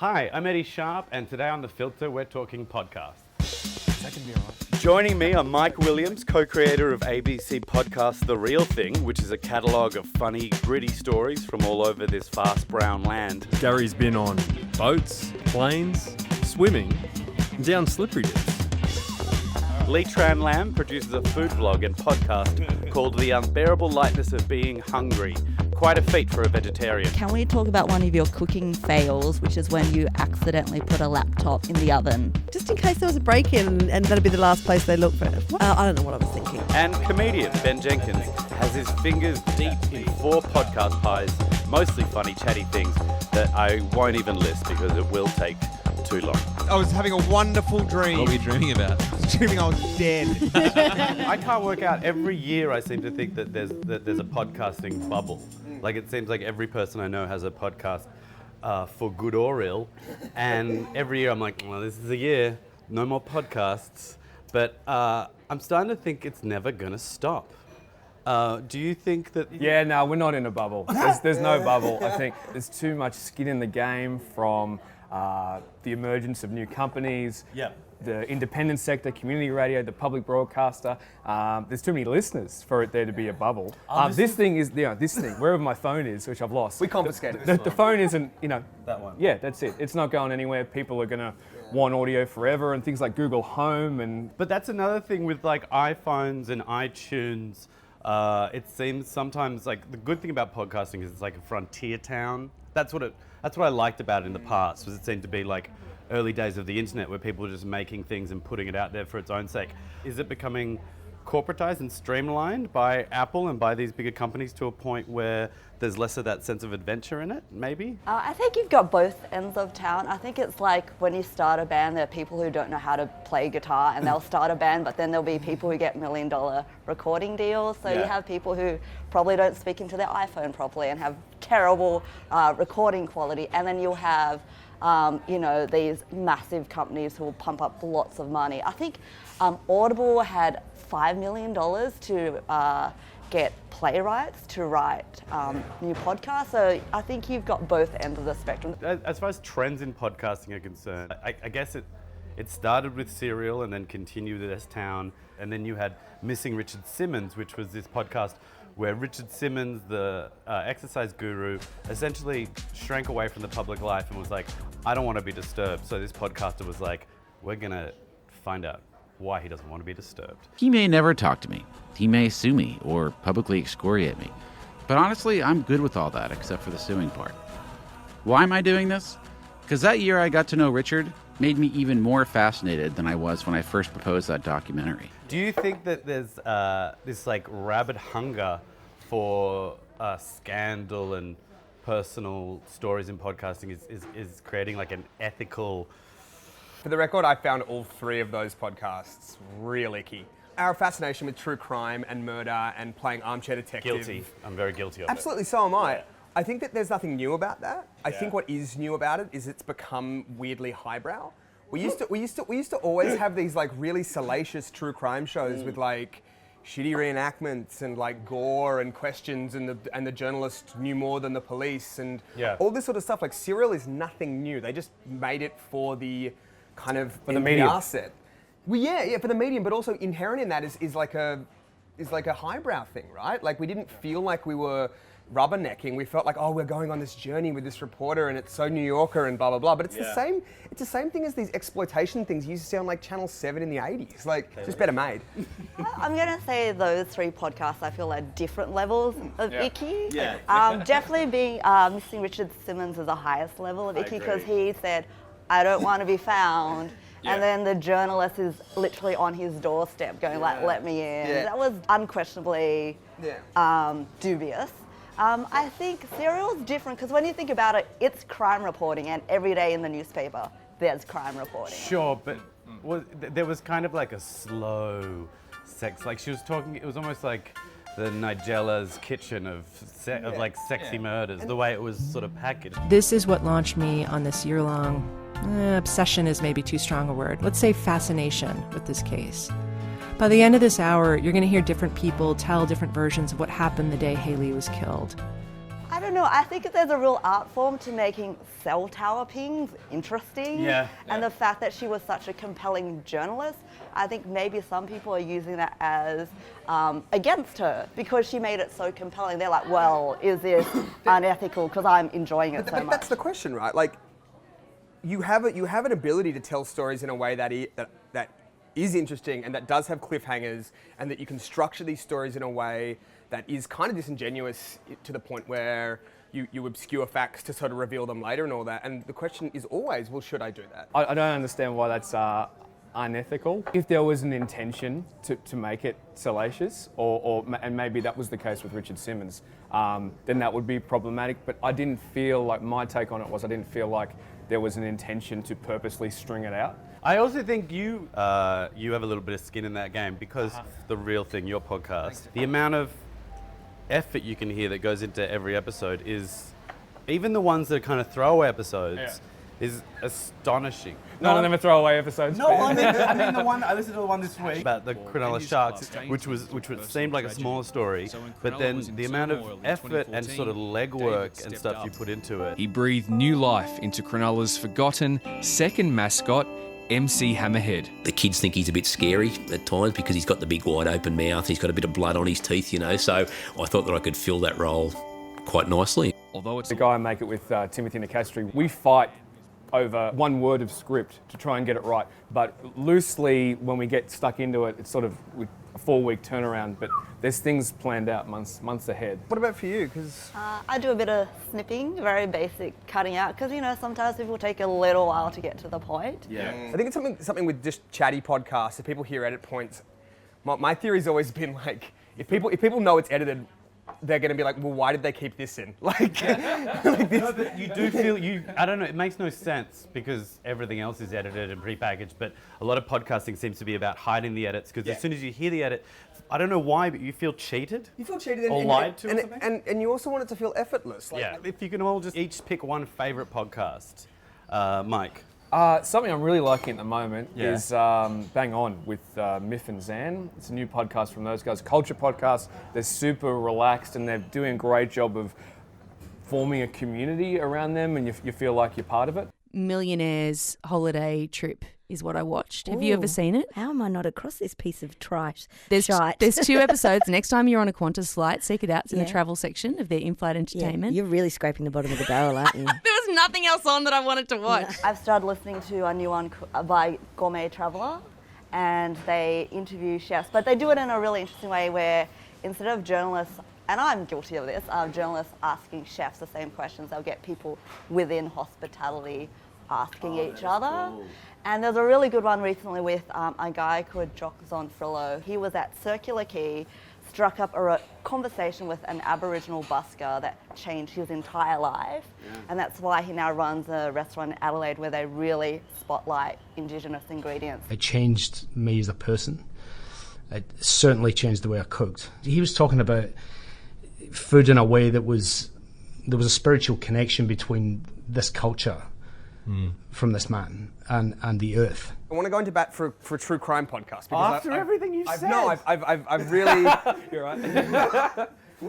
Hi, I'm Eddie Sharp, and today on The Filter, we're talking podcasts. That can be all right. Joining me are Mike Williams, co-creator of ABC podcast The Real Thing, which is a catalogue of funny, gritty stories from all over this vast brown land. Gary's been on boats, planes, swimming, and down slippery dips. Tran produces a food vlog and podcast called The Unbearable Lightness of Being Hungry. Quite a feat for a vegetarian. Can we talk about one of your cooking fails, which is when you accidentally put a laptop in the oven? Just in case there was a break-in and that'd be the last place they look for it. I don't know what I was thinking. And comedian Ben Jenkins has his fingers deep in 4 podcast pies, mostly funny, chatty things that I won't even list because it will take too long. I was having a wonderful dream. What were you dreaming about? I was dreaming I was dead. I can't work out. Every year I seem to think that there's a podcasting bubble. Like it seems like every person I know has a podcast for good or ill. And every year I'm like, well, this is a year. No more podcasts. But I'm starting to think it's never going to stop. Do you think that... Yeah, no, we're not in a bubble. There's no bubble. I think there's too much skin in the game from the emergence of new companies, the independent sector, community radio, the public broadcaster. There's too many listeners for it there to be a bubble. This thing, wherever my phone is, which I've lost. We confiscated it. The phone isn't, That one. Yeah, that's it. It's not going anywhere. People are going to want audio forever and things like Google Home But that's another thing with like iPhones and iTunes. It seems sometimes like the good thing about podcasting is it's like a frontier town. That's what I liked about it in the past, was it seemed to be like early days of the internet where people were just making things and putting it out there for its own sake. Is it becoming corporatized and streamlined by Apple and by these bigger companies to a point where there's less of that sense of adventure in it, maybe? I think you've got both ends of town. I think it's like when you start a band, there are people who don't know how to play guitar and they'll start a band, but then there'll be people who get $1 million recording deals. So you have people who probably don't speak into their iPhone properly and have terrible recording quality. And then you'll have these massive companies who will pump up lots of money. I think Audible had $5 million to get playwrights to write new podcasts. So I think you've got both ends of the spectrum. As far as trends in podcasting are concerned, I guess it started with Serial and then continued with S-Town. And then you had Missing Richard Simmons, which was this podcast where Richard Simmons, the exercise guru, essentially shrank away from the public life and was like, I don't want to be disturbed. So this podcaster was like, we're going to find out why he doesn't want to be disturbed. He may never talk to me. He may sue me or publicly excoriate me. But honestly, I'm good with all that except for the suing part. Why am I doing this? Because that year I got to know Richard made me even more fascinated than I was when I first proposed that documentary. Do you think that there's this like rabid hunger for scandal and personal stories in podcasting is creating like an ethical... For the record, I found all 3 of those podcasts real icky. Our fascination with true crime and murder and playing armchair detective. Guilty. I'm very guilty of it. Absolutely, so am I. I think that there's nothing new about that. I think what is new about it is it's become weirdly highbrow. We used to always have these like really salacious true crime shows with like shitty reenactments and like gore and questions and the journalist knew more than the police and all this sort of stuff. Like Serial is nothing new. They just made it for the kind of for the medium. Set. Well, yeah, for the medium, but also inherent in that is like a highbrow thing, right? Like we didn't feel like we were rubbernecking. We felt like, oh, we're going on this journey with this reporter and it's so New Yorker and blah, blah, blah. But it's the same thing as these exploitation things you used to see on like Channel 7 in the 80s. Like, just better made. I'm going to say those 3 podcasts I feel are different levels of icky. Yeah. Definitely being Missing Richard Simmons is the highest level of icky because he said, I don't want to be found. And then the journalist is literally on his doorstep going like, let me in. That was unquestionably dubious. I think Serial's different because when you think about it, it's crime reporting and every day in the newspaper there's crime reporting. Sure, but there was kind of like a slow sex, like she was talking, it was almost like the Nigella's kitchen of like sexy murders, the way it was sort of packaged. This is what launched me on this year-long, obsession is maybe too strong a word, let's say fascination with this case. By the end of this hour, you're going to hear different people tell different versions of what happened the day Haley was killed. I don't know. I think there's a real art form to making cell tower pings interesting. Yeah. And the fact that she was such a compelling journalist, I think maybe some people are using that as against her because she made it so compelling. They're like, well, is this unethical because I'm enjoying it so much? That's the question, right? Like, you have an ability to tell stories in a way that is interesting and that does have cliffhangers, and that you can structure these stories in a way that is kind of disingenuous to the point where you obscure facts to sort of reveal them later and all that. And the question is always, well, should I do that? I don't understand why that's unethical. If there was an intention to make it salacious, and maybe that was the case with Richard Simmons, then that would be problematic. But I didn't feel like, my take on it was, I didn't feel like there was an intention to purposely string it out. I also think you have a little bit of skin in that game because The Real Thing, your podcast, the amount of effort you can hear that goes into every episode is, even the ones that are kind of throwaway episodes, is astonishing. None of them are throwaway episodes. No, I mean the one, I listened to the one this week about the Cronulla Sharks, which seemed like a smaller story, but then the amount of effort and sort of legwork and stuff you put into it. He breathed new life into Cronulla's forgotten second mascot, MC Hammerhead. The kids think he's a bit scary at times because he's got the big wide open mouth, he's got a bit of blood on his teeth, so I thought that I could fill that role quite nicely. Although it's The guy I make it with, Timothy Nicastri, we fight over one word of script to try and get it right. But loosely, when we get stuck into it, it's sort of a 4-week turnaround, but there's things planned out months ahead. What about for you? Because I do a bit of snipping, very basic cutting out, because sometimes people take a little while to get to the point. Yeah. I think it's something with just chatty podcasts. If people hear edit points, my theory's always been like, if people know it's edited, they're going to be like, well, why did they keep this in? Like, like this. No, but you do feel I don't know, it makes no sense because everything else is edited and prepackaged, but a lot of podcasting seems to be about hiding the edits because as soon as you hear the edit, I don't know why, but you feel cheated. You feel cheated or lied to or something? And you also want it to feel effortless. Like, If you can all just each pick one favourite podcast. Mike. Something I'm really liking at the moment is Bang On with Miff and Zan. It's a new podcast from those guys, culture podcast. They're super relaxed and they're doing a great job of forming a community around them, and you feel like you're part of it. Millionaire's Holiday Trip is what I watched. Have you ever seen it? How am I not across this piece of shite? There's 2 episodes. Next time you're on a Qantas flight, seek it out. It's in the travel section of their in-flight entertainment. You're really scraping the bottom of the barrel, aren't you? There was nothing else on that I wanted to watch. I've started listening to a new one by Gourmet Traveller, and they interview chefs, but they do it in a really interesting way where instead of journalists, and I'm guilty of this, journalists asking chefs the same questions, they'll get people within hospitality asking each other. Cool. And there's a really good one recently with a guy called Jock Zonfrillo. He was at Circular Quay, struck up a conversation with an Aboriginal busker that changed his entire life. Yeah. And that's why he now runs a restaurant in Adelaide where they really spotlight Indigenous ingredients. It changed me as a person. It certainly changed the way I cooked. He was talking about food in a way that there was a spiritual connection between this culture from this man and the earth. I want to go into bat for a true crime podcast. After everything you've said. No, I've really... You're right.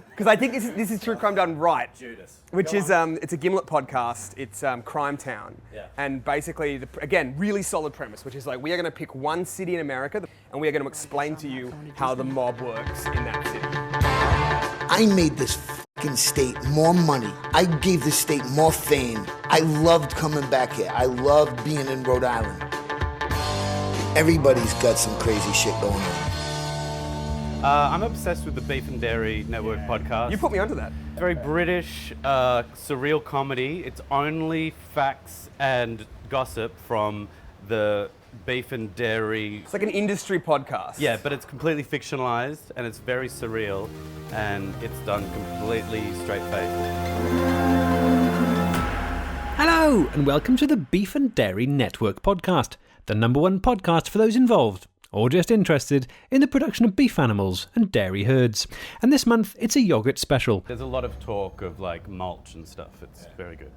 Because I think this is true crime done right. Judas. Which is, it's a Gimlet podcast. It's Crime Town. Yeah. And basically, again, really solid premise, which is like, we are going to pick one city in America and we are going to explain to you how the mob works in that city. I made this fucking state more money. I gave the state more fame. I loved coming back here. I loved being in Rhode Island. Everybody's got some crazy shit going on. I'm obsessed with the Beef and Dairy Network podcast. You put me onto that. Very British, surreal comedy. It's only facts and gossip from the Beef and Dairy. It's like an industry podcast. Yeah, but it's completely fictionalized and it's very surreal and it's done completely straight-faced. Hello and welcome to the Beef and Dairy Network podcast, the #1 podcast for those involved or just interested in the production of beef animals and dairy herds. And this month, it's a yogurt special. There's a lot of talk of like mulch and stuff. It's very good.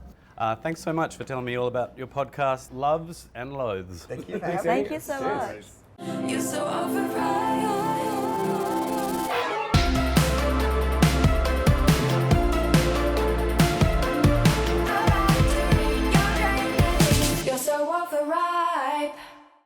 Thanks so much for telling me all about your podcast, Loves and Loathes. Thank you. Thank you so much. You're so overpriced. override.